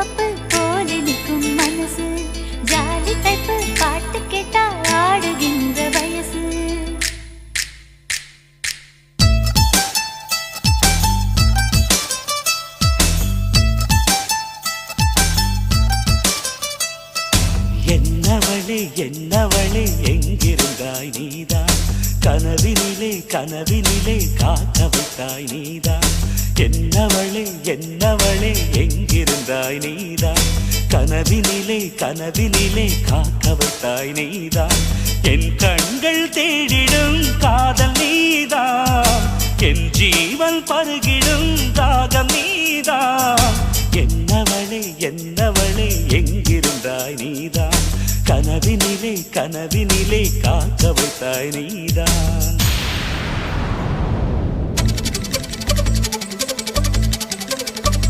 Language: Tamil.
பப்பு போல நிற்கும் மனசு ஜாலி டைப்பு பாட்டு கேட்டா ஆடுகின்ற வயசு என்னவளே என்னவளே எங்கிருந்தாய் நீதான் கனவினிலே கனவினிலே காக்க வைத்தாய் நீதான் என்னவளே என்னவளே எங்கிருந்தாய் நீதான் கனவினிலே கனவினிலே காக்க வைத்தாய் நீதான் என் கண்கள் தேடிடும் காதல் நீதான் என் ஜீவன் பருகிடும் தாகம் நீதான் என்னவளே என்னவளே எங்கிருந்தாய் நீதான் கனவினிலே கனவினிலே காக்க வைத்தாய் நீதான்